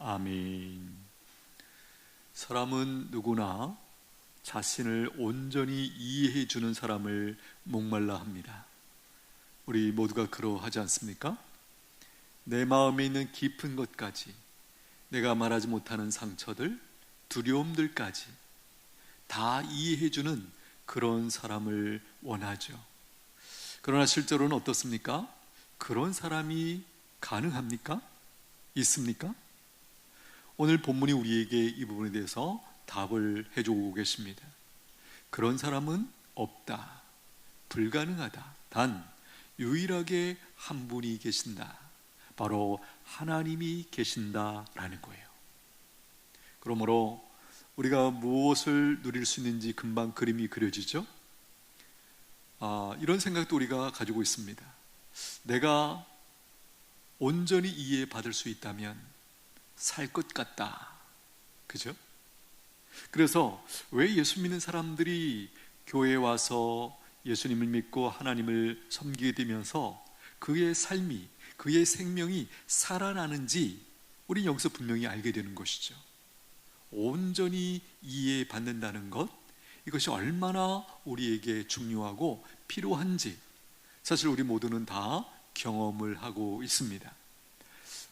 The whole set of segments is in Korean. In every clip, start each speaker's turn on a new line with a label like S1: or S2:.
S1: 아멘. 사람은 누구나 자신을 온전히 이해해 주는 사람을 목말라 합니다. 우리 모두가 그러하지 않습니까? 내 마음에 있는 깊은 것까지, 내가 말하지 못하는 상처들, 두려움들까지 다 이해해 주는 그런 사람을 원하죠. 그러나 실제로는 어떻습니까? 그런 사람이 가능합니까? 있습니까? 오늘 본문이 우리에게 이 부분에 대해서 답을 해주고 계십니다. 그런 사람은 없다, 불가능하다. 단 유일하게 한 분이 계신다. 바로 하나님이 계신다라는 거예요. 그러므로 우리가 무엇을 누릴 수 있는지 금방 그림이 그려지죠? 이런 생각도 우리가 가지고 있습니다. 내가 온전히 이해받을 수 있다면 살 것 같다. 그죠? 그래서 왜 예수 믿는 사람들이 교회에 와서 예수님을 믿고 하나님을 섬기게 되면서 그의 삶이, 그의 생명이 살아나는지 우린 여기서 분명히 알게 되는 것이죠. 온전히 이해받는다는 것, 이것이 얼마나 우리에게 중요하고 필요한지 사실 우리 모두는 다 경험을 하고 있습니다.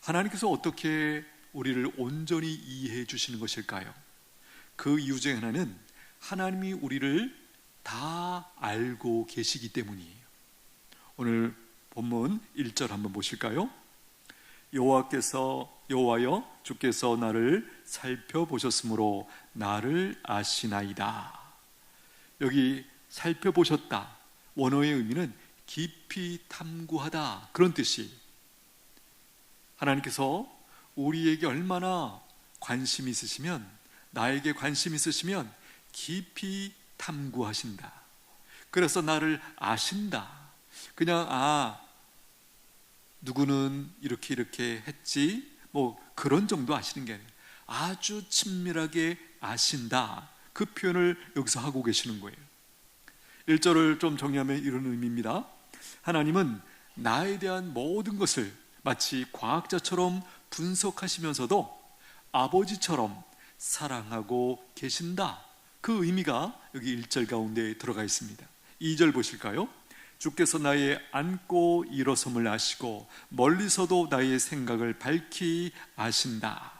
S1: 하나님께서 어떻게 우리를 온전히 이해해 주시는 것일까요? 그 이유 중에 하나는 하나님이 우리를 다 알고 계시기 때문이에요. 오늘 본문 1절 한번 보실까요? 여호와여 주께서 나를 살펴보셨으므로 나를 아시나이다. 여기 살펴보셨다, 원어의 의미는 깊이 탐구하다, 그런 뜻이. 하나님께서 우리에게 얼마나 관심 있으시면, 나에게 관심 있으시면 깊이 탐구하신다. 그래서 나를 아신다. 그냥 누구는 이렇게 했지, 뭐 그런 정도 아시는 게 아니에요. 아주 친밀하게 아신다. 그 표현을 여기서 하고 계시는 거예요. 1절을 좀 정리하면 이런 의미입니다. 하나님은 나에 대한 모든 것을 마치 과학자처럼 분석하시면서도 아버지처럼 사랑하고 계신다. 그 의미가 여기 1절 가운데 들어가 있습니다. 2절 보실까요? 주께서 나의 앉고 일어섬을 아시고 멀리서도 나의 생각을 밝히 아신다.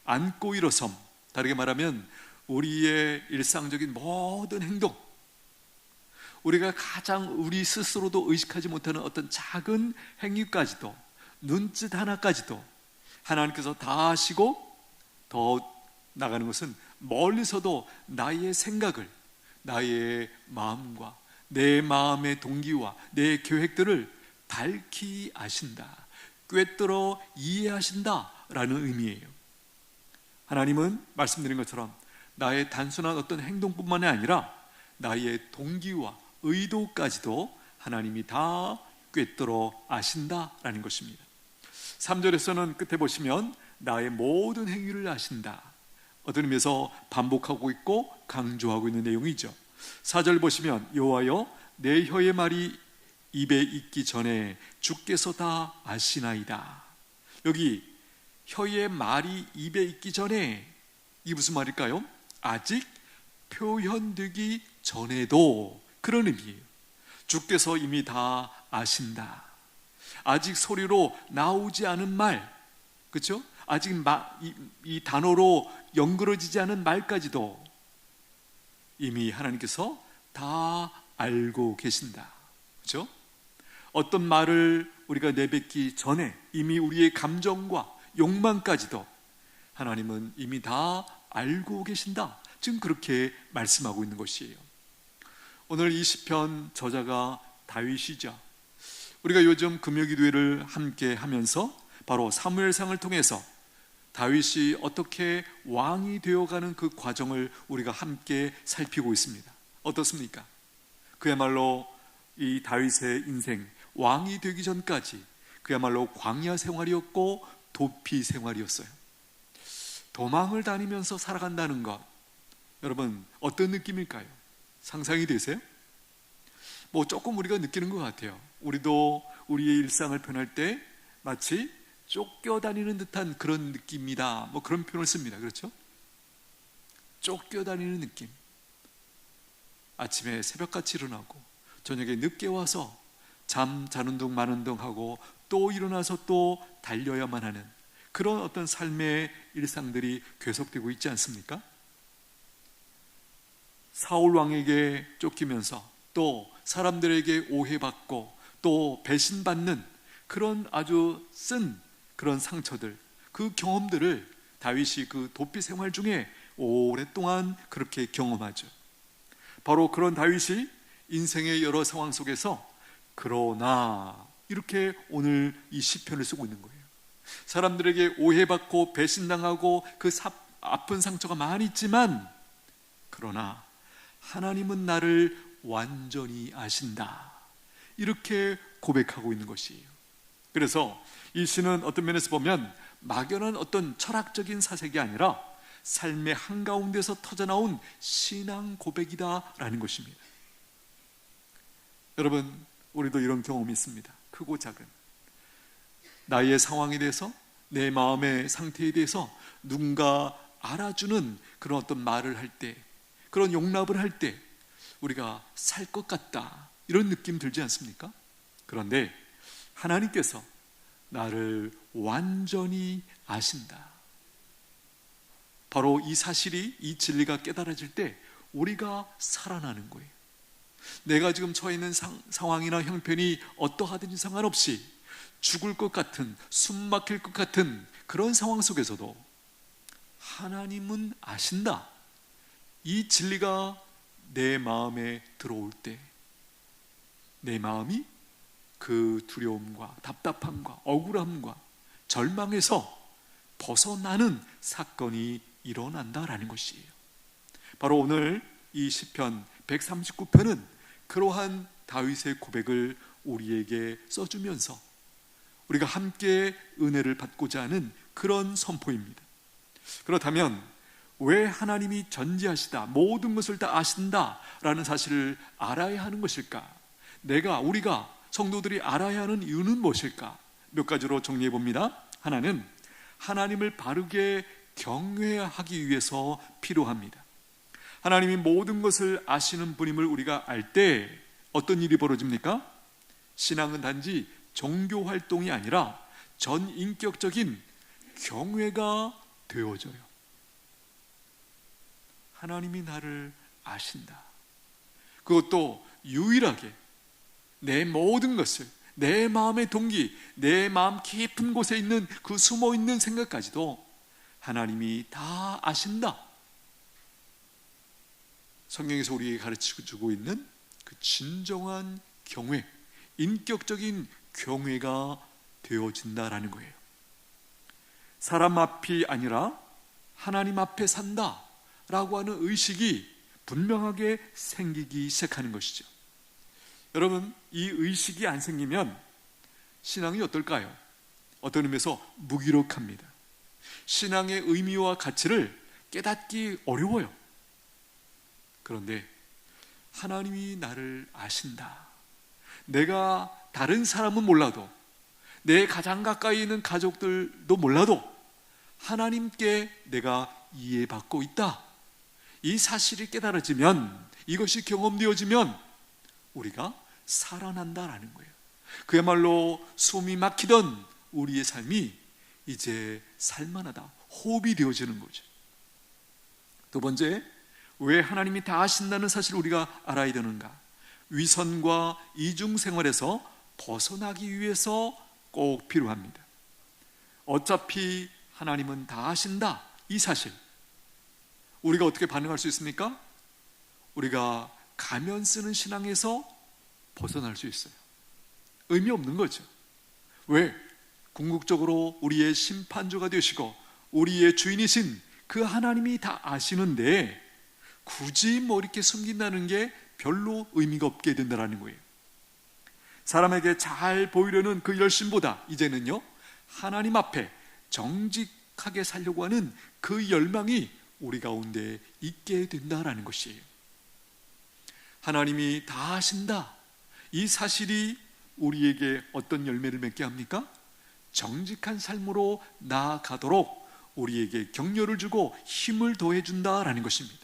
S1: 앉고 일어섬, 다르게 말하면 우리의 일상적인 모든 행동, 우리가 가장 우리 스스로도 의식하지 못하는 어떤 작은 행위까지도, 눈짓 하나까지도 하나님께서 다 아시고, 더 나가는 것은 멀리서도 나의 생각을, 나의 마음과 내 마음의 동기와 내 계획들을 밝히 아신다, 꿰뚫어 이해하신다 라는 의미예요. 하나님은 말씀드린 것처럼 나의 단순한 어떤 행동뿐만이 아니라 나의 동기와 의도까지도 하나님이 다 꿰뚫어 아신다라는 것입니다. 3절에서는 끝에 보시면 나의 모든 행위를 아신다, 어떤 의미에서 반복하고 있고 강조하고 있는 내용이죠. 4절 보시면 여호와여 내 혀의 말이 입에 있기 전에 주께서 다 아시나이다. 여기 혀의 말이 입에 있기 전에, 이게 무슨 말일까요? 아직 표현되기 전에도, 그런 의미예요. 주께서 이미 다 아신다. 아직 소리로 나오지 않은 말, 그렇죠? 아직 이 단어로 연결어지지 않은 말까지도 이미 하나님께서 다 알고 계신다. 그렇죠? 어떤 말을 우리가 내뱉기 전에 이미 우리의 감정과 욕망까지도 하나님은 이미 다 알고 계신다. 지금 그렇게 말씀하고 있는 것이에요. 오늘 이 시편 저자가 다윗이죠. 우리가 요즘 금요기도회를 함께 하면서 바로 사무엘상을 통해서 다윗이 어떻게 왕이 되어가는 그 과정을 우리가 함께 살피고 있습니다. 어떻습니까? 그야말로 이 다윗의 인생, 왕이 되기 전까지 그야말로 광야 생활이었고 도피 생활이었어요. 도망을 다니면서 살아간다는 것, 여러분 어떤 느낌일까요? 상상이 되세요? 조금 우리가 느끼는 것 같아요. 우리도 우리의 일상을 표현할 때 마치 쫓겨다니는 듯한 그런 느낌이다, 뭐 그런 표현을 씁니다. 그렇죠? 쫓겨다니는 느낌. 아침에 새벽같이 일어나고 저녁에 늦게 와서 잠 자는 둥 마는 둥 하고 또 일어나서 또 달려야만 하는 그런 어떤 삶의 일상들이 계속되고 있지 않습니까? 사울 왕에게 쫓기면서 또 사람들에게 오해받고 또 배신받는 그런 아주 쓴 그런 상처들, 그 경험들을 다윗이 그 도피 생활 중에 오랫동안 그렇게 경험하죠. 바로 그런 다윗이 인생의 여러 상황 속에서 그러나 이렇게 오늘 이 시편을 쓰고 있는 거예요. 사람들에게 오해받고 배신당하고 그 아픈 상처가 많이 있지만 그러나 하나님은 나를 완전히 아신다, 이렇게 고백하고 있는 것이에요. 그래서 이 시는 어떤 면에서 보면 막연한 어떤 철학적인 사색이 아니라 삶의 한가운데서 터져나온 신앙 고백이다라는 것입니다. 여러분, 우리도 이런 경험이 있습니다. 크고 작은 나의 상황에 대해서, 내 마음의 상태에 대해서 누군가 알아주는 그런 어떤 말을 할 때, 그런 용납을 할 때 우리가 살 것 같다, 이런 느낌 들지 않습니까? 그런데 하나님께서 나를 완전히 아신다, 바로 이 사실이, 이 진리가 깨달아질 때 우리가 살아나는 거예요. 내가 지금 처해 있는 상황이나 형편이 어떠하든지 상관없이 죽을 것 같은, 숨 막힐 것 같은 그런 상황 속에서도 하나님은 아신다, 이 진리가 내 마음에 들어올 때 내 마음이 그 두려움과 답답함과 억울함과 절망에서 벗어나는 사건이 일어난다라는 것이에요. 바로 오늘 이 시편 139편은 그러한 다윗의 고백을 우리에게 써주면서 우리가 함께 은혜를 받고자 하는 그런 선포입니다. 그렇다면 왜 하나님이 전지하시다, 모든 것을 다 아신다라는 사실을 알아야 하는 것일까? 우리가 성도들이 알아야 하는 이유는 무엇일까? 몇 가지로 정리해 봅니다. 하나는 하나님을 바르게 경외하기 위해서 필요합니다. 하나님이 모든 것을 아시는 분임을 우리가 알 때 어떤 일이 벌어집니까? 신앙은 단지 종교 활동이 아니라 전인격적인 경외가 되어져요. 하나님이 나를 아신다, 그것도 유일하게 내 모든 것을, 내 마음의 동기, 내 마음 깊은 곳에 있는 그 숨어있는 생각까지도 하나님이 다 아신다. 성경에서 우리에게 가르쳐주고 있는 그 진정한 경외, 인격적인 경외가 되어진다라는 거예요. 사람 앞이 아니라 하나님 앞에 산다 라고 하는 의식이 분명하게 생기기 시작하는 것이죠. 여러분, 이 의식이 안 생기면 신앙이 어떨까요? 어떤 의미에서 무기력합니다. 신앙의 의미와 가치를 깨닫기 어려워요. 그런데 하나님이 나를 아신다, 내가 다른 사람은 몰라도, 내 가장 가까이 있는 가족들도 몰라도 하나님께 내가 이해받고 있다, 이 사실이 깨달아지면, 이것이 경험되어지면 우리가 살아난다라는 거예요. 그야말로 숨이 막히던 우리의 삶이 이제 살만하다, 호흡이 되어지는 거죠. 두 번째, 왜 하나님이 다 아신다는 사실을 우리가 알아야 되는가? 위선과 이중생활에서 벗어나기 위해서 꼭 필요합니다. 어차피 하나님은 다 아신다, 이 사실, 우리가 어떻게 반응할 수 있습니까? 우리가 가면 쓰는 신앙에서 벗어날 수 있어요. 의미 없는 거죠. 왜? 궁극적으로 우리의 심판주가 되시고 우리의 주인이신 그 하나님이 다 아시는데 굳이 뭐 이렇게 숨긴다는 게 별로 의미가 없게 된다는 거예요. 사람에게 잘 보이려는 그 열심보다 이제는요, 하나님 앞에 정직하게 살려고 하는 그 열망이 우리 가운데 있게 된다라는 것이에요. 하나님이 다 아신다, 이 사실이 우리에게 어떤 열매를 맺게 합니까? 정직한 삶으로 나아가도록 우리에게 격려를 주고 힘을 더해준다라는 것입니다.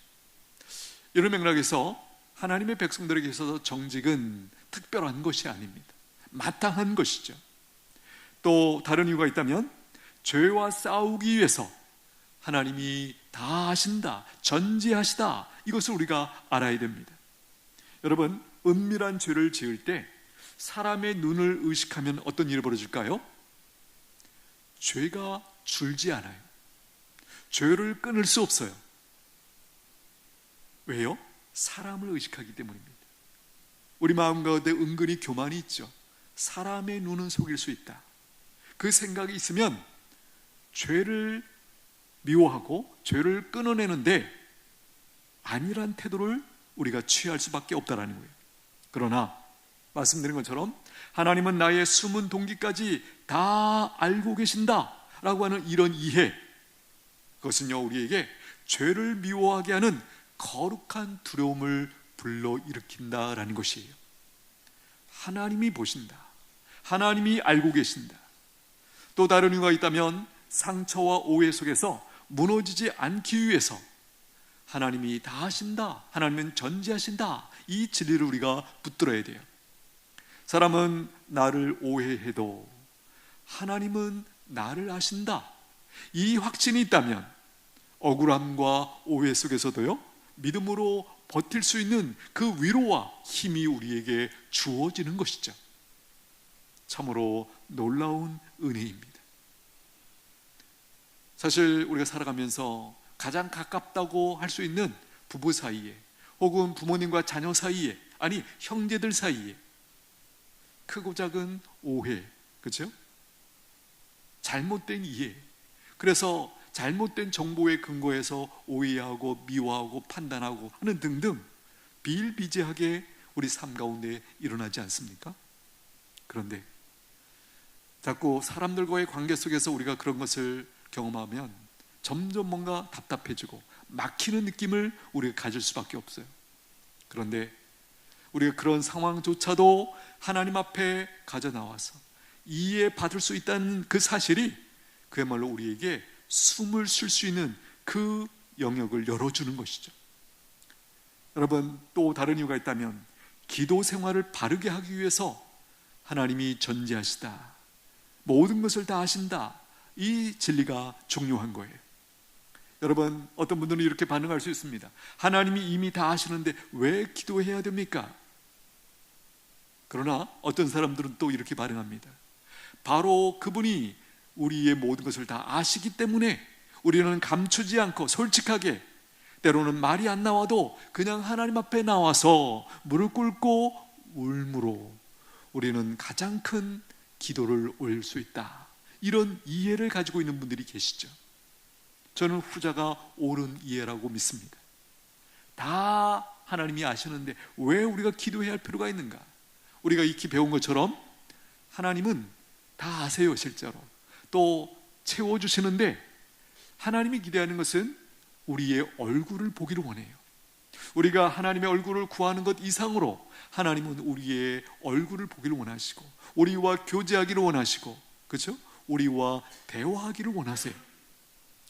S1: 이런 맥락에서 하나님의 백성들에게 있어서 정직은 특별한 것이 아닙니다. 마땅한 것이죠. 또 다른 이유가 있다면 죄와 싸우기 위해서 하나님이 다 하신다, 전지하시다, 이것을 우리가 알아야 됩니다. 여러분, 은밀한 죄를 지을 때 사람의 눈을 의식하면 어떤 일이 벌어질까요? 죄가 줄지 않아요. 죄를 끊을 수 없어요. 왜요? 사람을 의식하기 때문입니다. 우리 마음 가운데 은근히 교만이 있죠. 사람의 눈은 속일 수 있다. 그 생각이 있으면 죄를 미워하고 죄를 끊어내는데 아니란 태도를 우리가 취할 수밖에 없다라는 거예요. 그러나 말씀드린 것처럼 하나님은 나의 숨은 동기까지 다 알고 계신다라고 하는 이런 이해, 그것은요 우리에게 죄를 미워하게 하는 거룩한 두려움을 불러일으킨다라는 것이에요. 하나님이 보신다, 하나님이 알고 계신다. 또 다른 이유가 있다면 상처와 오해 속에서 무너지지 않기 위해서 하나님이 다 하신다, 하나님은 전지하신다, 이 진리를 우리가 붙들어야 돼요. 사람은 나를 오해해도 하나님은 나를 아신다, 이 확신이 있다면 억울함과 오해 속에서도요 믿음으로 버틸 수 있는 그 위로와 힘이 우리에게 주어지는 것이죠. 참으로 놀라운 은혜입니다. 사실 우리가 살아가면서 가장 가깝다고 할 수 있는 부부 사이에, 혹은 부모님과 자녀 사이에, 아니 형제들 사이에 크고 작은 오해, 그렇죠? 잘못된 이해, 그래서 잘못된 정보에 근거해서 오해하고 미워하고 판단하고 하는 등등 비일비재하게 우리 삶 가운데 일어나지 않습니까? 그런데 자꾸 사람들과의 관계 속에서 우리가 그런 것을 경험하면 점점 뭔가 답답해지고 막히는 느낌을 우리가 가질 수밖에 없어요. 그런데 우리가 그런 상황조차도 하나님 앞에 가져 나와서 이해받을 수 있다는 그 사실이 그야말로 우리에게 숨을 쉴 수 있는 그 영역을 열어주는 것이죠. 여러분, 또 다른 이유가 있다면 기도 생활을 바르게 하기 위해서 하나님이 전지하시다, 모든 것을 다 아신다, 이 진리가 중요한 거예요. 여러분, 어떤 분들은 이렇게 반응할 수 있습니다. 하나님이 이미 다 아시는데 왜 기도해야 됩니까? 그러나 어떤 사람들은 또 이렇게 반응합니다. 바로 그분이 우리의 모든 것을 다 아시기 때문에 우리는 감추지 않고 솔직하게, 때로는 말이 안 나와도 그냥 하나님 앞에 나와서 무릎 꿇고 울므로 우리는 가장 큰 기도를 올릴 수 있다, 이런 이해를 가지고 있는 분들이 계시죠. 저는 후자가 옳은 이해라고 믿습니다. 다 하나님이 아시는데 왜 우리가 기도해야 할 필요가 있는가? 우리가 익히 배운 것처럼 하나님은 다 아세요. 실제로 또 채워주시는데, 하나님이 기대하는 것은 우리의 얼굴을 보기를 원해요. 우리가 하나님의 얼굴을 구하는 것 이상으로 하나님은 우리의 얼굴을 보기를 원하시고, 우리와 교제하기를 원하시고, 그렇죠? 우리와 대화하기를 원하세요.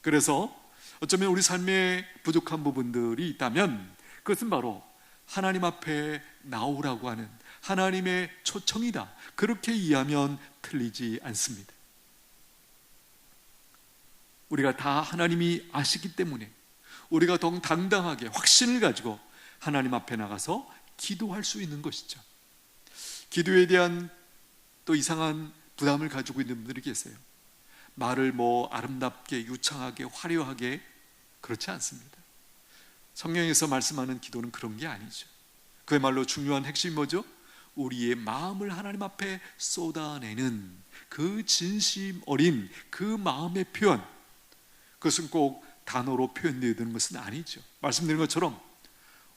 S1: 그래서 어쩌면 우리 삶에 부족한 부분들이 있다면 그것은 바로 하나님 앞에 나오라고 하는 하나님의 초청이다, 그렇게 이해하면 틀리지 않습니다. 우리가 다 하나님이 아시기 때문에 우리가 더욱 당당하게 확신을 가지고 하나님 앞에 나가서 기도할 수 있는 것이죠. 기도에 대한 또 이상한 부담을 가지고 있는 분들이 계세요. 말을 아름답게, 유창하게, 화려하게, 그렇지 않습니다. 성경에서 말씀하는 기도는 그런 게 아니죠. 그야말로 중요한 핵심이 뭐죠? 우리의 마음을 하나님 앞에 쏟아내는 그 진심 어린 그 마음의 표현, 그것은 꼭 단어로 표현되어야 되는 것은 아니죠. 말씀드린 것처럼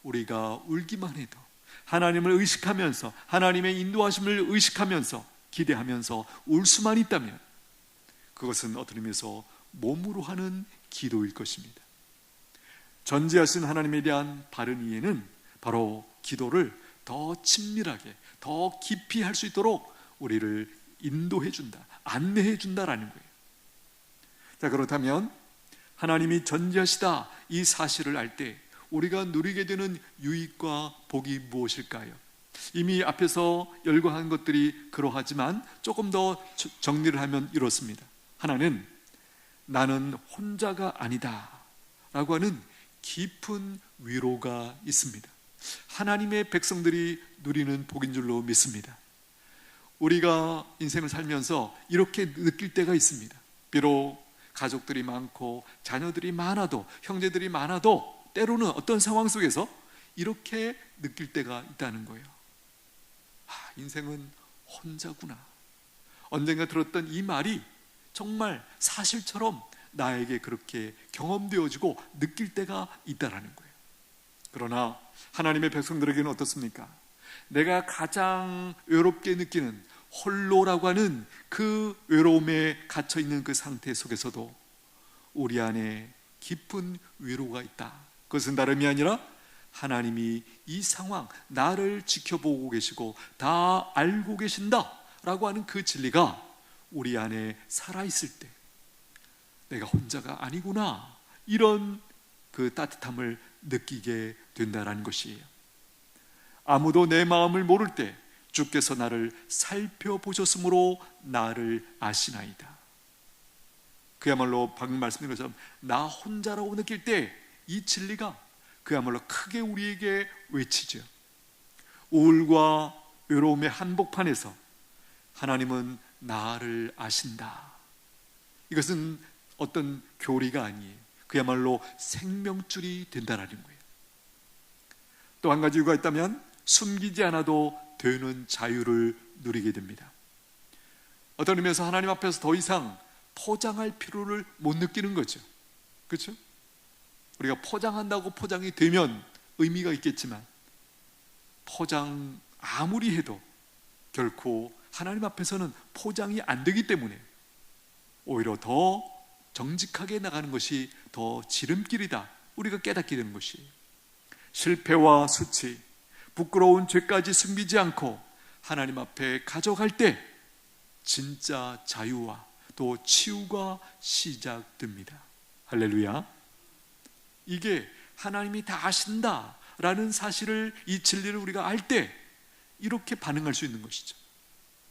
S1: 우리가 울기만 해도, 하나님을 의식하면서, 하나님의 인도하심을 의식하면서, 기대하면서 울 수만 있다면 그것은 어떤 의미에서 몸으로 하는 기도일 것입니다. 전지하신 하나님에 대한 바른 이해는 바로 기도를 더 친밀하게, 더 깊이 할 수 있도록 우리를 인도해 준다, 안내해 준다라는 거예요. 자, 그렇다면 하나님이 전지하시다 이 사실을 알 때 우리가 누리게 되는 유익과 복이 무엇일까요? 이미 앞에서 열거한 것들이 그러하지만 조금 더 정리를 하면 이렇습니다. 하나는 나는 혼자가 아니다 라고 하는 깊은 위로가 있습니다. 하나님의 백성들이 누리는 복인 줄로 믿습니다. 우리가 인생을 살면서 이렇게 느낄 때가 있습니다. 비록 가족들이 많고 자녀들이 많아도, 형제들이 많아도 때로는 어떤 상황 속에서 이렇게 느낄 때가 있다는 거예요. 인생은 혼자구나. 언젠가 들었던 이 말이 정말 사실처럼 나에게 그렇게 경험되어지고 느낄 때가 있다라는 거예요. 그러나 하나님의 백성들에게는 어떻습니까? 내가 가장 외롭게 느끼는 홀로라고 하는 그 외로움에 갇혀있는 그 상태 속에서도 우리 안에 깊은 위로가 있다. 그것은 다름이 아니라 하나님이 이 상황, 나를 지켜보고 계시고 다 알고 계신다 라고 하는 그 진리가 우리 안에 살아있을 때 내가 혼자가 아니구나, 이런 그 따뜻함을 느끼게 된다라는 것이에요. 아무도 내 마음을 모를 때 주께서 나를 살펴보셨으므로 나를 아시나이다. 그야말로 방금 말씀드린 것처럼 나 혼자라고 느낄 때 이 진리가 그야말로 크게 우리에게 외치죠. 우울과 외로움의 한복판에서 하나님은 나를 아신다. 이것은 어떤 교리가 아니에요. 그야말로 생명줄이 된다라는 거예요. 또 한 가지 이유가 있다면 숨기지 않아도 되는 자유를 누리게 됩니다. 어떤 의미에서 하나님 앞에서 더 이상 포장할 필요를 못 느끼는 거죠. 그렇죠? 우리가 포장한다고 포장이 되면 의미가 있겠지만 포장 아무리 해도 결코 하나님 앞에서는 포장이 안 되기 때문에 오히려 더 정직하게 나가는 것이 더 지름길이다, 우리가 깨닫게 되는 것이에요. 실패와 수치, 부끄러운 죄까지 숨기지 않고 하나님 앞에 가져갈 때 진짜 자유와 또 치유가 시작됩니다. 할렐루야. 이게 하나님이 다 아신다라는 사실을, 이 진리를 우리가 알 때 이렇게 반응할 수 있는 것이죠.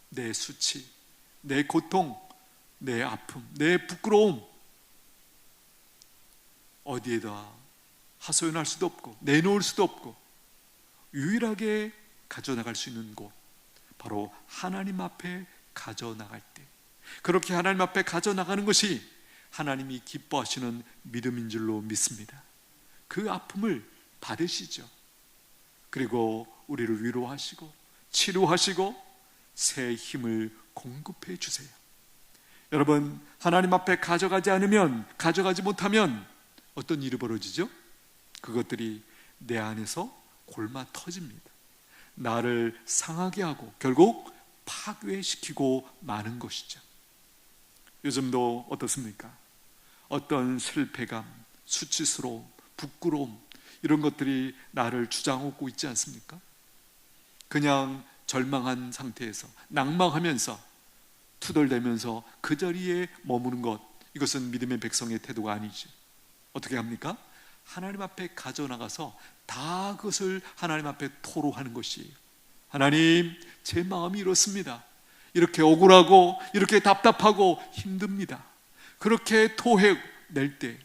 S1: 내 수치, 내 고통, 내 아픔, 내 부끄러움 어디에다 하소연할 수도 없고 내놓을 수도 없고 유일하게 가져나갈 수 있는 곳, 바로 하나님 앞에 가져나갈 때, 그렇게 하나님 앞에 가져나가는 것이 하나님이 기뻐하시는 믿음인 줄로 믿습니다. 그 아픔을 받으시죠. 그리고 우리를 위로하시고 치료하시고 새 힘을 공급해 주세요. 여러분, 하나님 앞에 가져가지 않으면, 가져가지 못하면 어떤 일이 벌어지죠? 그것들이 내 안에서 골마 터집니다. 나를 상하게 하고 결국 파괴시키고 마는 것이죠. 요즘도 어떻습니까? 어떤 실패감, 수치스러움, 부끄러움, 이런 것들이 나를 주장하고 있지 않습니까? 그냥 절망한 상태에서 낭망하면서 투덜대면서 그 자리에 머무는 것, 이것은 믿음의 백성의 태도가 아니죠. 어떻게 합니까? 하나님 앞에 가져나가서 다 그것을 하나님 앞에 토로하는 것이에요. 하나님, 제 마음이 이렇습니다. 이렇게 억울하고 이렇게 답답하고 힘듭니다. 그렇게 토해낼 때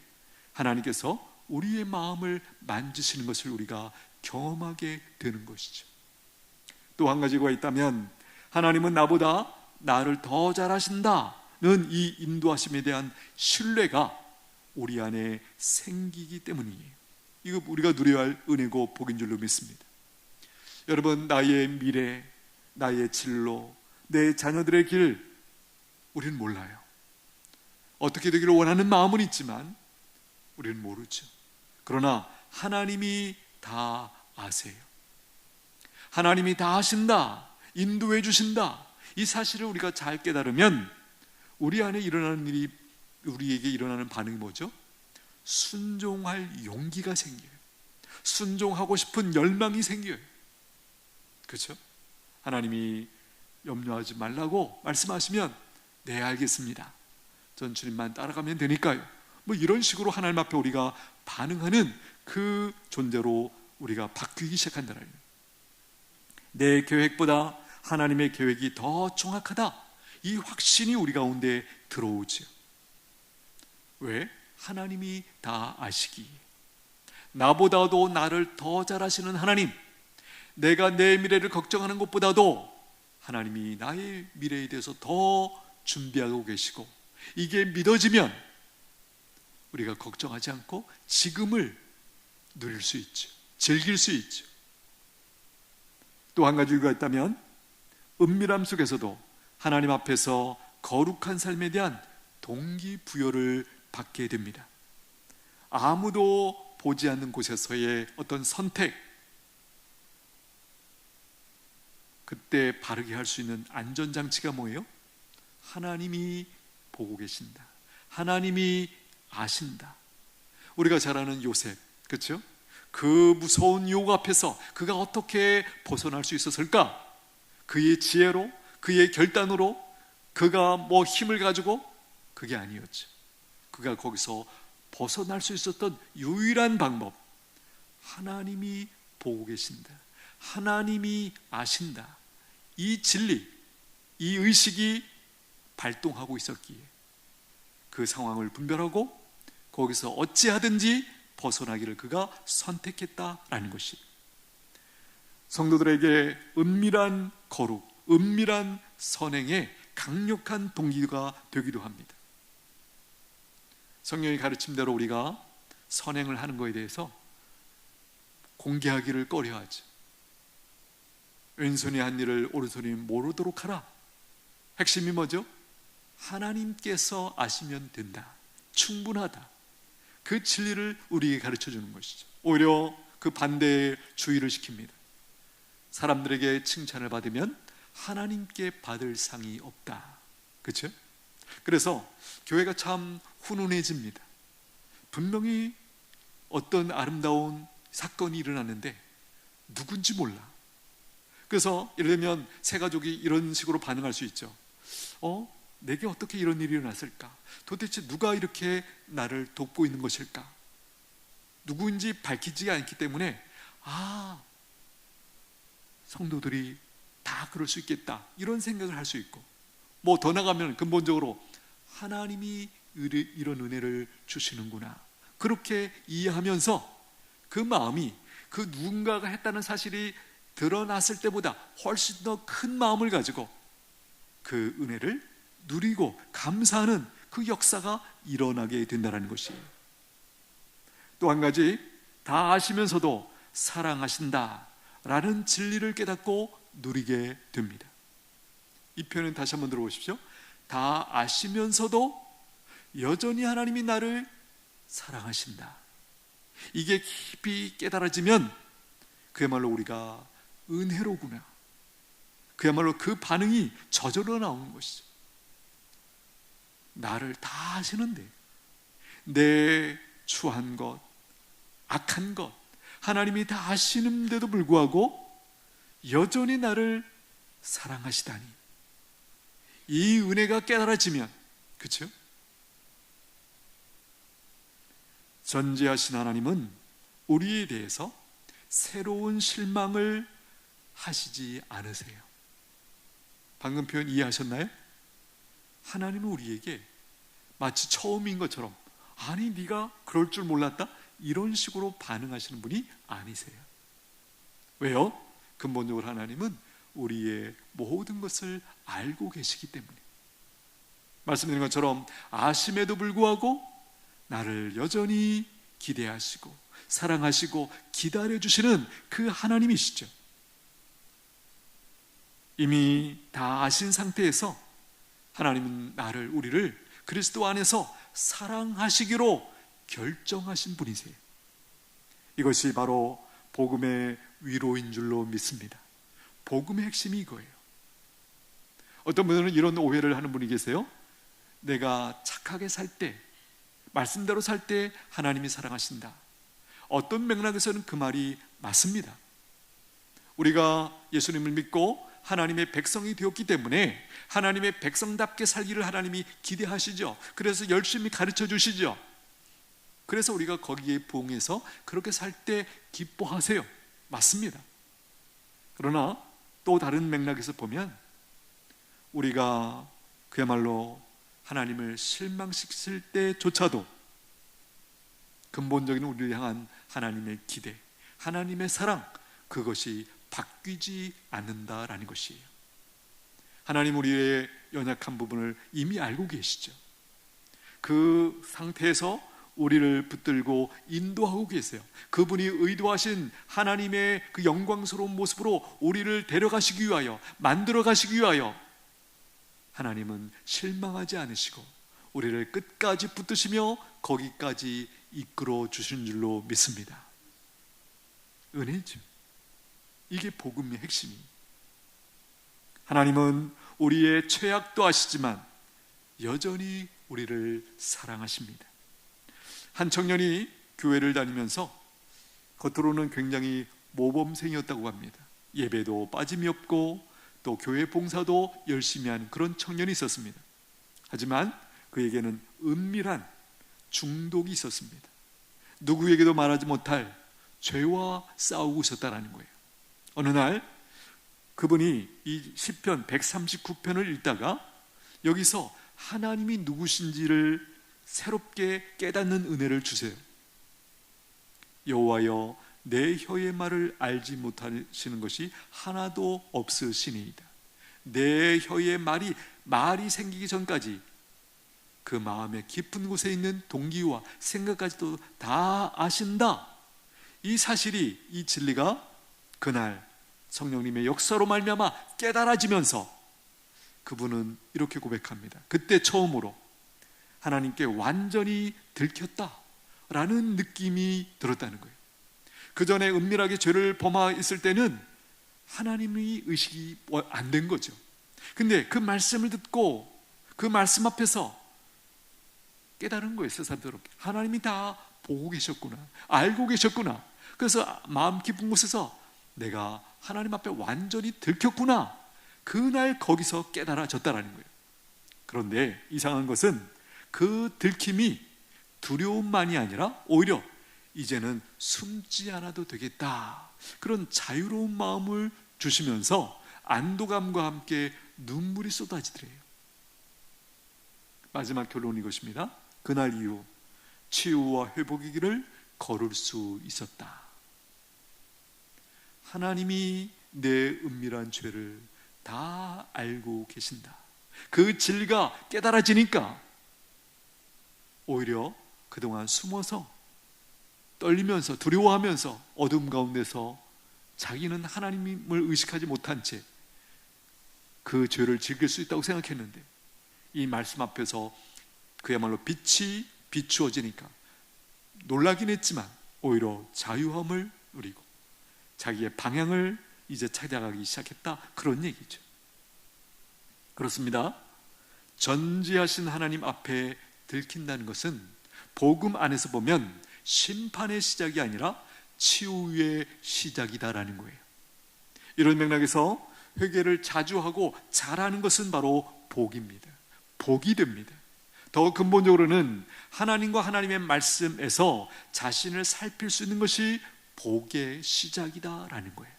S1: 하나님께서 우리의 마음을 만지시는 것을 우리가 경험하게 되는 것이죠. 또 한 가지가 있다면 하나님은 나보다 나를 더 잘 아신다는 이 인도하심에 대한 신뢰가 우리 안에 생기기 때문이에요. 이거 우리가 누려야 할 은혜고 복인 줄로 믿습니다. 여러분, 나의 미래, 나의 진로, 내 자녀들의 길 우리는 몰라요. 어떻게 되기를 원하는 마음은 있지만 우리는 모르죠. 그러나 하나님이 다 아세요. 하나님이 다 아신다, 인도해 주신다, 이 사실을 우리가 잘 깨달으면 우리 안에 일어나는 일이, 우리에게 일어나는 반응이 뭐죠? 순종할 용기가 생겨요. 순종하고 싶은 열망이 생겨요. 그렇죠? 하나님이 염려하지 말라고 말씀하시면 네, 알겠습니다. 전 주님만 따라가면 되니까요. 뭐 이런 식으로 하나님 앞에 우리가 반응하는 그 존재로 우리가 바뀌기 시작한다는 거예요. 내 계획보다 하나님의 계획이 더 정확하다, 이 확신이 우리 가운데 들어오죠. 왜? 하나님이 다 아시기에. 나보다도 나를 더 잘 아시는 하나님, 내가 내 미래를 걱정하는 것보다도 하나님이 나의 미래에 대해서 더 준비하고 계시고, 이게 믿어지면 우리가 걱정하지 않고 지금을 누릴 수 있죠. 즐길 수 있죠. 또 한 가지 이유가 있다면, 은밀함 속에서도 하나님 앞에서 거룩한 삶에 대한 동기부여를 받게 됩니다. 아무도 보지 않는 곳에서의 어떤 선택, 그때 바르게 할 수 있는 안전장치가 뭐예요? 하나님이 보고 계신다, 하나님이 아신다. 우리가 잘 아는 요셉, 그렇죠? 그 무서운 유혹 앞에서 그가 어떻게 벗어날 수 있었을까? 그의 지혜로, 그의 결단으로, 그가 뭐 힘을 가지고, 그게 아니었죠. 그가 거기서 벗어날 수 있었던 유일한 방법, 하나님이 보고 계신다, 하나님이 아신다, 이 진리, 이 의식이 발동하고 있었기에 그 상황을 분별하고 거기서 어찌하든지 벗어나기를 그가 선택했다라는 것이, 성도들에게 은밀한 거룩, 은밀한 선행에 강력한 동기가 되기도 합니다. 성령의 가르침대로 우리가 선행을 하는 것에 대해서 공개하기를 꺼려하죠. 왼손이 한 일을 오른손이 모르도록 하라. 핵심이 뭐죠? 하나님께서 아시면 된다, 충분하다, 그 진리를 우리에게 가르쳐 주는 것이죠. 오히려 그 반대에 주의를 시킵니다. 사람들에게 칭찬을 받으면 하나님께 받을 상이 없다. 그렇죠? 그래서 교회가 참 훈훈해집니다. 분명히 어떤 아름다운 사건이 일어났는데 누군지 몰라. 그래서 예를 들면 새 가족이 이런 식으로 반응할 수 있죠. 내게 어떻게 이런 일이 일어났을까? 도대체 누가 이렇게 나를 돕고 있는 것일까? 누구인지 밝히지 않기 때문에 성도들이 다 그럴 수 있겠다, 이런 생각을 할 수 있고, 뭐 더 나가면 근본적으로 하나님이 이런 은혜를 주시는구나, 그렇게 이해하면서 그 마음이 그 누군가가 했다는 사실이 드러났을 때보다 훨씬 더 큰 마음을 가지고 그 은혜를 누리고 감사하는 그 역사가 일어나게 된다는 것이에요. 또 한 가지, 다 아시면서도 사랑하신다 라는 진리를 깨닫고 누리게 됩니다. 이 표현은 다시 한번 들어보십시오. 다 아시면서도 여전히 하나님이 나를 사랑하신다. 이게 깊이 깨달아지면 그야말로 우리가 은혜로구나, 그야말로 그 반응이 저절로 나오는 것이죠. 나를 다 아시는데 내 추한 것, 악한 것 하나님이 다 아시는데도 불구하고 여전히 나를 사랑하시다니, 이 은혜가 깨달아지면, 그렇죠? 전지하신 하나님은 우리에 대해서 새로운 실망을 하시지 않으세요. 방금 표현 이해하셨나요? 하나님은 우리에게 마치 처음인 것처럼, 아니 네가 그럴 줄 몰랐다, 이런 식으로 반응하시는 분이 아니세요. 왜요? 근본적으로 하나님은 우리의 모든 것을 알고 계시기 때문에, 말씀드린 것처럼 아심에도 불구하고 나를 여전히 기대하시고 사랑하시고 기다려주시는 그 하나님이시죠. 이미 다 아신 상태에서 하나님은 우리를 그리스도 안에서 사랑하시기로 결정하신 분이세요. 이것이 바로 복음의 위로인 줄로 믿습니다. 복음의 핵심이 이거예요. 어떤 분들은 이런 오해를 하는 분이 계세요. 내가 착하게 살 때, 말씀대로 살 때 하나님이 사랑하신다. 어떤 맥락에서는 그 말이 맞습니다. 우리가 예수님을 믿고 하나님의 백성이 되었기 때문에 하나님의 백성답게 살기를 하나님이 기대하시죠. 그래서 열심히 가르쳐 주시죠. 그래서 우리가 거기에 부응해서 그렇게 살 때 기뻐하세요. 맞습니다. 그러나 또 다른 맥락에서 보면 우리가 그야말로 하나님을 실망시킬 때조차도 근본적인 우리를 향한 하나님의 기대, 하나님의 사랑, 그것이 바뀌지 않는다라는 것이에요. 하나님 우리의 연약한 부분을 이미 알고 계시죠. 그 상태에서 우리를 붙들고 인도하고 계세요. 그분이 의도하신 하나님의 그 영광스러운 모습으로 우리를 데려가시기 위하여, 만들어 가시기 위하여 하나님은 실망하지 않으시고 우리를 끝까지 붙드시며 거기까지 이끌어 주신 줄로 믿습니다. 은혜죠. 이게 복음의 핵심이에요. 하나님은 우리의 최악도 아시지만 여전히 우리를 사랑하십니다. 한 청년이 교회를 다니면서 겉으로는 굉장히 모범생이었다고 합니다. 예배도 빠짐이 없고 또 교회 봉사도 열심히 하는 그런 청년이 있었습니다. 하지만 그에게는 은밀한 중독이 있었습니다. 누구에게도 말하지 못할 죄와 싸우고 있었다는 거예요. 어느 날 그분이 이 시편 139편을 읽다가 여기서 하나님이 누구신지를 새롭게 깨닫는 은혜를 주세요. 여호와여, 내 혀의 말을 알지 못하시는 것이 하나도 없으시니이다. 내 혀의 말이 생기기 전까지 그 마음의 깊은 곳에 있는 동기와 생각까지도 다 아신다. 이 사실이, 이 진리가 그날 성령님의 역사로 말미암아 깨달아지면서 그분은 이렇게 고백합니다. 그때 처음으로 하나님께 완전히 들켰다라는 느낌이 들었다는 거예요. 그 전에 은밀하게 죄를 범하였을 때는 하나님의 의식이 안 된 거죠. 근데 그 말씀을 듣고 그 말씀 앞에서 깨달은 거예요. 새삼스럽게 하나님이 다 보고 계셨구나, 알고 계셨구나. 그래서 마음 깊은 곳에서 내가 하나님 앞에 완전히 들켰구나, 그날 거기서 깨달아졌다라는 거예요. 그런데 이상한 것은 그 들킴이 두려움만이 아니라 오히려 이제는 숨지 않아도 되겠다, 그런 자유로운 마음을 주시면서 안도감과 함께 눈물이 쏟아지더래요. 마지막 결론이 이것입니다. 그날 이후 치유와 회복의 길을 걸을 수 있었다. 하나님이 내 은밀한 죄를 다 알고 계신다. 그 진리가 깨달아지니까 오히려 그동안 숨어서 떨리면서 두려워하면서 어둠 가운데서 자기는 하나님을 의식하지 못한 채 그 죄를 즐길 수 있다고 생각했는데 이 말씀 앞에서 그야말로 빛이 비추어지니까 놀라긴 했지만 오히려 자유함을 누리고 자기의 방향을 이제 찾아가기 시작했다, 그런 얘기죠. 그렇습니다. 전지하신 하나님 앞에 들킨다는 것은 복음 안에서 보면 심판의 시작이 아니라 치유의 시작이다라는 거예요. 이런 맥락에서 회개를 자주 하고 잘하는 것은 바로 복입니다. 복이 됩니다. 더 근본적으로는 하나님과 하나님의 말씀에서 자신을 살필 수 있는 것이 복의 시작이다라는 거예요.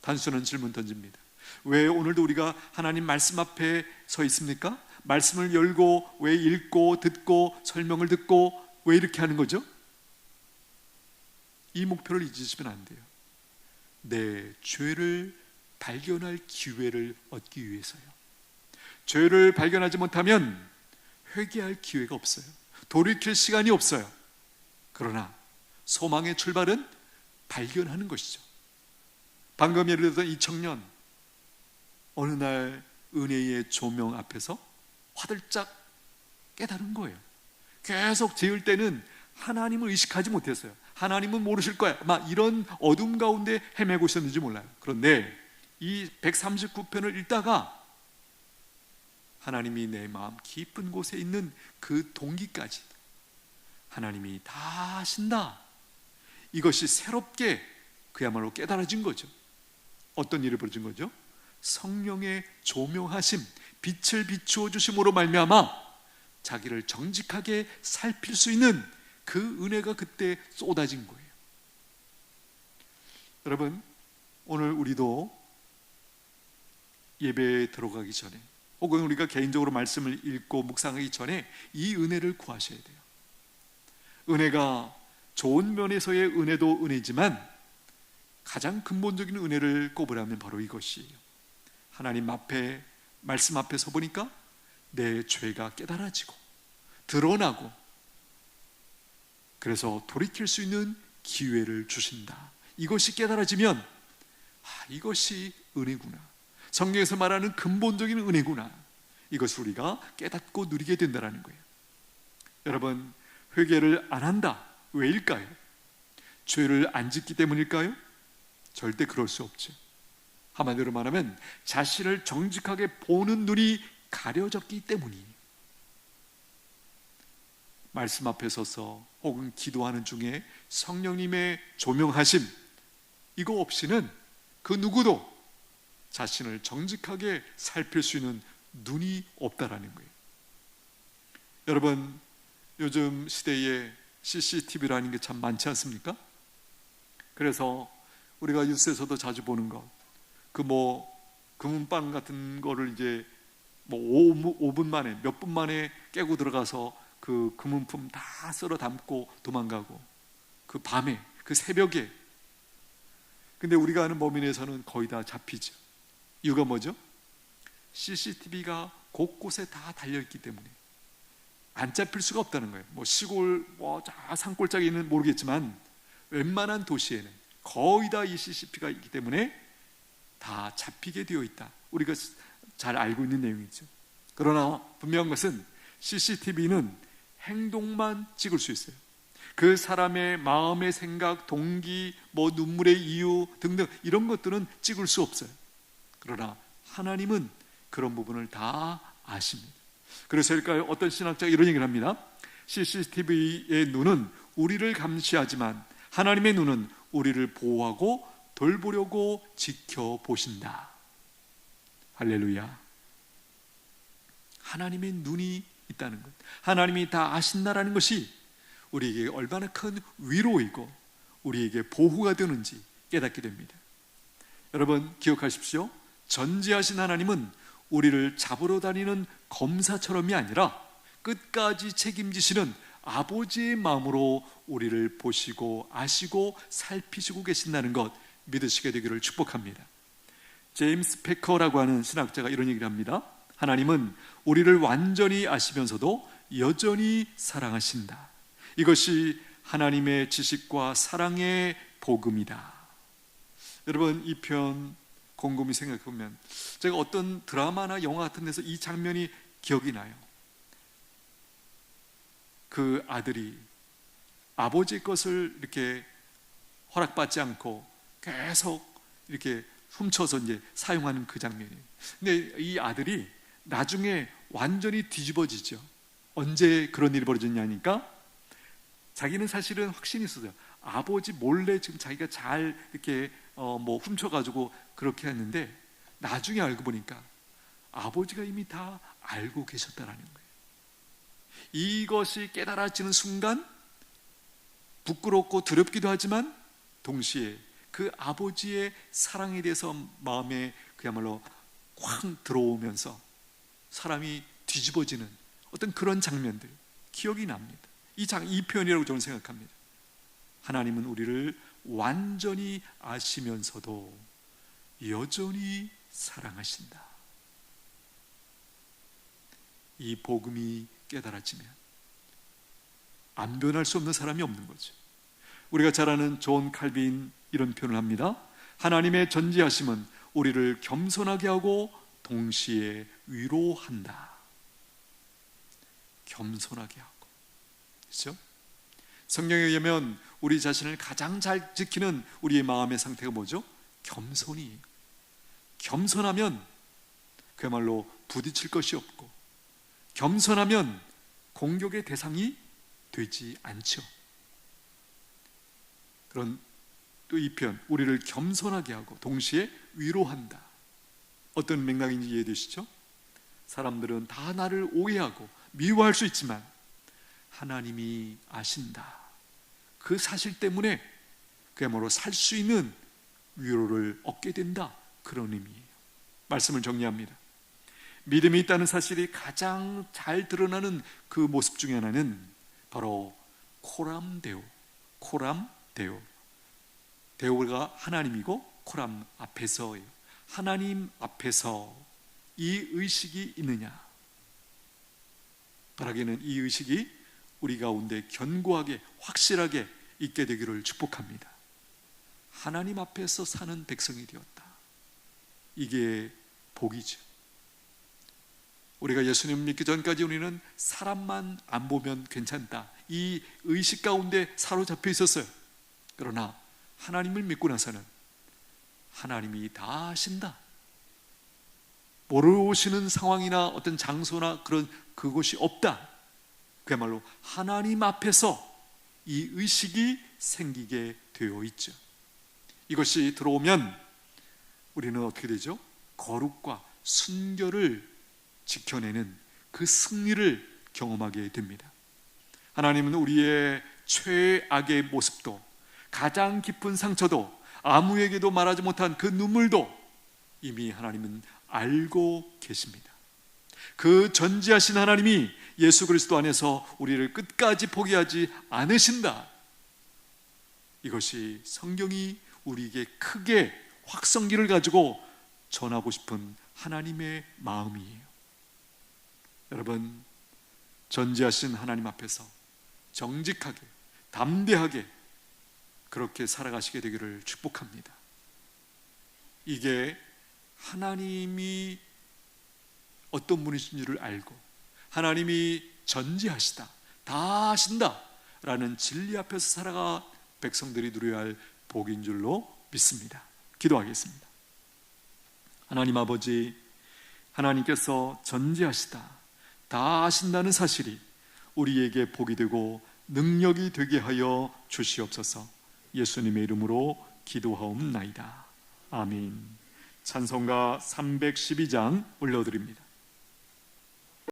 S1: 단순한 질문 던집니다. 왜 오늘도 우리가 하나님 말씀 앞에 서 있습니까? 말씀을 열고 왜 읽고 듣고 설명을 듣고 왜 이렇게 하는 거죠? 이 목표를 잊으시면 안 돼요. 내 죄를 발견할 기회를 얻기 위해서요. 죄를 발견하지 못하면 회개할 기회가 없어요. 돌이킬 시간이 없어요. 그러나 소망의 출발은 발견하는 것이죠. 방금 예를 들었던 이 청년, 어느 날 은혜의 조명 앞에서 화들짝 깨달은 거예요. 계속 지을 때는 하나님을 의식하지 못했어요. 하나님은 모르실 거야, 막 이런 어둠 가운데 헤매고 있었는지 몰라요. 그런데 이 139편을 읽다가 하나님이 내 마음 깊은 곳에 있는 그 동기까지 하나님이 다 아신다, 이것이 새롭게 그야말로 깨달아진 거죠. 어떤 일이 벌어진 거죠? 성령의 조명하심, 빛을 비추어 주심으로 말미암아 자기를 정직하게 살필 수 있는 그 은혜가 그때 쏟아진 거예요. 여러분, 오늘 우리도 예배에 들어가기 전에, 혹은 우리가 개인적으로 말씀을 읽고 묵상하기 전에 이 은혜를 구하셔야 돼요. 은혜가 좋은 면에서의 은혜도 은혜지만 가장 근본적인 은혜를 꼽으라면 바로 이것이에요. 하나님 앞에, 말씀 앞에 서 보니까 내 죄가 깨달아지고 드러나고, 그래서 돌이킬 수 있는 기회를 주신다. 이것이 깨달아지면 이것이 은혜구나, 성경에서 말하는 근본적인 은혜구나, 이것을 우리가 깨닫고 누리게 된다는 거예요. 여러분, 회개를 안 한다, 왜일까요? 죄를 안 짓기 때문일까요? 절대 그럴 수 없죠. 한마디로 말하면 자신을 정직하게 보는 눈이 가려졌기 때문이에요. 말씀 앞에 서서 혹은 기도하는 중에 성령님의 조명하심, 이거 없이는 그 누구도 자신을 정직하게 살필 수 있는 눈이 없다라는 거예요. 여러분, 요즘 시대에 CCTV라는 게 참 많지 않습니까? 그래서 우리가 뉴스에서도 자주 보는 것, 금은방 같은 거를 이제 5분 만에, 몇 분 만에 깨고 들어가서 그 금은품 다 쓸어 담고 도망가고, 그 밤에, 그 새벽에. 근데 우리가 아는 범위 내에서는 거의 다 잡히죠. 이유가 뭐죠? CCTV가 곳곳에 다 달려있기 때문에 안 잡힐 수가 없다는 거예요. 시골, 산골짜기는 모르겠지만 웬만한 도시에는 거의 다 이 CCTV가 있기 때문에 다 잡히게 되어 있다. 우리가 잘 알고 있는 내용이죠. 그러나 분명한 것은 CCTV는 행동만 찍을 수 있어요. 그 사람의 마음의 생각, 동기, 눈물의 이유 등등 이런 것들은 찍을 수 없어요. 그러나 하나님은 그런 부분을 다 아십니다. 그래서일까요? 어떤 신학자가 이런 얘기를 합니다. CCTV의 눈은 우리를 감시하지만 하나님의 눈은 우리를 보호하고 돌보려고 지켜보신다. 할렐루야. 하나님의 눈이 있다는 것, 하나님이 다 아신다라는 것이 우리에게 얼마나 큰 위로이고 우리에게 보호가 되는지 깨닫게 됩니다. 여러분, 기억하십시오. 전지하신 하나님은 우리를 잡으러 다니는 검사처럼이 아니라 끝까지 책임지시는 아버지의 마음으로 우리를 보시고 아시고 살피시고 계신다는 것 믿으시게 되기를 축복합니다. 제임스 패커라고 하는 신학자가 이런 얘기를 합니다. 하나님은 우리를 완전히 아시면서도 여전히 사랑하신다. 이것이 하나님의 지식과 사랑의 복음이다. 여러분, 이 표현 곰곰이 생각해보면 제가 어떤 드라마나 영화 같은 데서 이 장면이 기억이 나요. 그 아들이 아버지의 것을 이렇게 허락받지 않고 계속 이렇게 훔쳐서 이제 사용하는 그 장면이에요. 근데 이 아들이 나중에 완전히 뒤집어지죠. 언제 그런 일이 벌어졌냐니까 자기는 사실은 확신이 있었어요. 아버지 몰래 지금 자기가 잘 이렇게 훔쳐가지고 그렇게 했는데 나중에 알고 보니까 아버지가 이미 다 알고 계셨다라는 거예요. 이것이 깨달아지는 순간 부끄럽고 두렵기도 하지만 동시에 그 아버지의 사랑에 대해서 마음에 그야말로 확 들어오면서 사람이 뒤집어지는 어떤 그런 장면들 기억이 납니다. 이 표현이라고 저는 생각합니다. 하나님은 우리를 완전히 아시면서도 여전히 사랑하신다. 이 복음이 깨달아지면 안 변할 수 없는 사람이 없는 거죠. 우리가 잘 아는 존 칼빈 이런 표현을 합니다. 하나님의 전지하심은 우리를 겸손하게 하고 동시에 위로한다. 겸손하게 하고, 그렇죠? 성경에 의하면 우리 자신을 가장 잘 지키는 우리의 마음의 상태가 뭐죠? 겸손이. 겸손하면 그야말로 부딪힐 것이 없고, 겸손하면 공격의 대상이 되지 않죠. 그런 또 이 표현, 우리를 겸손하게 하고 동시에 위로한다. 어떤 맥락인지 이해되시죠? 사람들은 다 나를 오해하고 미워할 수 있지만 하나님이 아신다. 그 사실 때문에 그야말로 살 수 있는 위로를 얻게 된다. 그런 의미예요. 말씀을 정리합니다. 믿음이 있다는 사실이 가장 잘 드러나는 그 모습 중에 하나는 바로 코람데오. 코람데오. 데오가 하나님이고 코람 앞에서예요. 하나님 앞에서 이 의식이 있느냐? 바라기는 이 의식이 우리 가운데 견고하게 확실하게 있게 되기를 축복합니다. 하나님 앞에서 사는 백성이 되었다. 이게 복이죠. 우리가 예수님 믿기 전까지 우리는 사람만 안 보면 괜찮다, 이 의식 가운데 사로잡혀 있었어요. 그러나 하나님을 믿고 나서는 하나님이 다 아신다. 모르시는 상황이나 어떤 장소나 그런 그곳이 없다. 그야말로 하나님 앞에서 이 의식이 생기게 되어 있죠. 이것이 들어오면 우리는 어떻게 되죠? 거룩과 순결을 지켜내는 그 승리를 경험하게 됩니다. 하나님은 우리의 최악의 모습도, 가장 깊은 상처도, 아무에게도 말하지 못한 그 눈물도 이미 하나님은 알고 계십니다. 그 전지하신 하나님이 예수 그리스도 안에서 우리를 끝까지 포기하지 않으신다. 이것이 성경이 우리에게 크게 확성기를 가지고 전하고 싶은 하나님의 마음이에요. 여러분, 전지하신 하나님 앞에서 정직하게, 담대하게 그렇게 살아가시게 되기를 축복합니다. 이게 하나님이 어떤 분이신지를 알고 하나님이 전지하시다, 다 하신다 라는 진리 앞에서 살아가 백성들이 누려야 할 복인 줄로 믿습니다. 기도하겠습니다. 하나님 아버지, 하나님께서 전지하시다, 다 하신다는 사실이 우리에게 복이 되고 능력이 되게 하여 주시옵소서. 예수님의 이름으로 기도하옵나이다. 아멘. 찬송가 312장 올려드립니다.